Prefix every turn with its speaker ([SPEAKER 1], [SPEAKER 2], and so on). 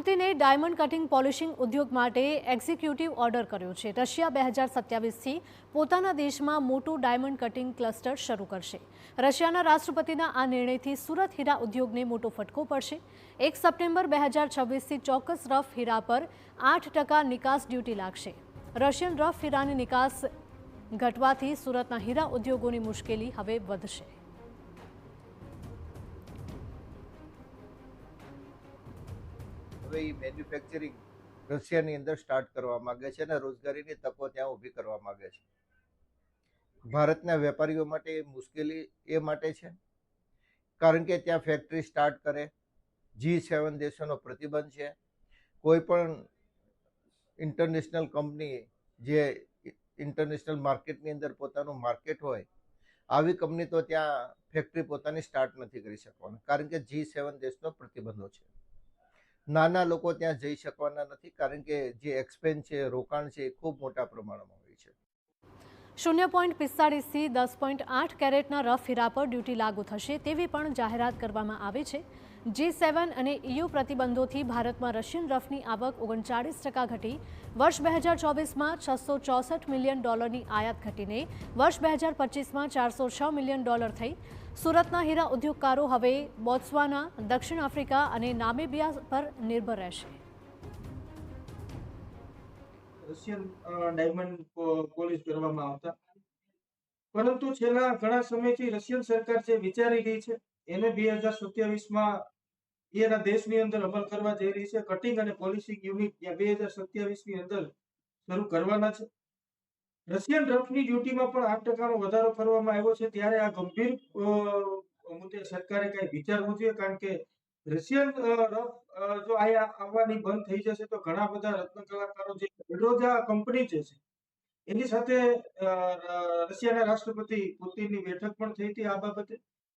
[SPEAKER 1] પુતિને diamond cutting polishing ઉદ્યોગ માટે executive order કર્યો છે। રશિયા 2027થી પોતાના દેશમાં મોટું ડાયમંડ કટિંગ ક્લસ્ટર શરૂ કરશે। રશિયાના રાષ્ટ્રપતિના આ નિર્ણયથી સુરત હીરા ઉદ્યોગને મોટો ફટકો પડશે। 1 સપ્ટેમ્બર 2026થી ચોક્કસ રફ હીરા પર 8% નિકાસ ડ્યુટી લાગશે। રશિયન રફ હીરાની નિકાસ ઘટવાથી સુરતના હીરા ઉદ્યોગોની મુશ્કેલી હવે વધશે।
[SPEAKER 2] હવે એ મેન્યુફેક્ચરિંગ રશિયાની અંદર સ્ટાર્ટ કરવા માંગે છે અને રોજગારીની તકો ત્યાં ઊભી કરવા માંગે છે। ભારતના વેપારીઓ માટે મુશ્કેલી એ માટે છે કારણ કે ત્યાં ફેક્ટરી સ્ટાર્ટ કરે, G7 દેશોનો પ્રતિબંધ છે। કોઈ પણ ઇન્ટરનેશનલ કંપની જે ઇન્ટરનેશનલ માર્કેટની અંદર પોતાનું માર્કેટ હોય, આવી કંપની તો ત્યાં ફેક્ટરી પોતાની સ્ટાર્ટ નથી કરી શકવાની કારણ કે G7 દેશનો પ્રતિબંધો છે। નાના લોકો ત્યાં જઈ શકવાના નથી કારણ કે જે એક્સપેન્સ છે, રોકાણ છે, એ ખૂબ મોટા પ્રમાણમાં હોય છે।
[SPEAKER 1] 0.45થી 10.8 કેરેટના રફ હીરા પર ડ્યુટી લાગુ થશે તેવી પણ જાહેરાત કરવામાં આવી છે। G7 અને EU પ્રતિબંધોથી ભારતમાં રશિયન રફની આવક 39% ઘટી વર્ષ 2024માં $664 મિલિયન આયાત ઘટીને વર્ષ 2025માં $406 મિલિયન થઈ। સુરતના હીરા ઉદ્યોગકારો હવે બોત્સવાના, દક્ષિણ આફ્રિકા અને નામિબિયા પર નિર્ભર રહેશે।
[SPEAKER 3] રશિયન ડાયમંડ પોલિશ કરવામાં આવતા, પરંતુ છેલ્લા ઘણા સમયથી રશિયન સરકાર જે વિચારી રહી છે એને 2027માં એના દેશની અંદર અમલ કરવા જઈ રહી છે। કટિંગ અને પોલિશિંગ યુનિટ 2027ની અંદર શરૂ કરવાના છે। રશિયન રફની ડ્યુટીમાં પણ 8%નો વધારો કરવામાં આવ્યો છે। ત્યારે આ ગંભીર મુદ્દે સરકારે કઈ વિચારવું જોઈએ કારણ કે રશિયન રફ જો અહીંયા આવવાની બંધ થઈ જશે તો ઘણા બધા રત્ન કલાકારો જે બેડરોજા કંપની જે છે એની સાથે રશિયાના રાષ્ટ્રપતિ પુતિનની બેઠક પણ થઈ હતી આ બાબતે।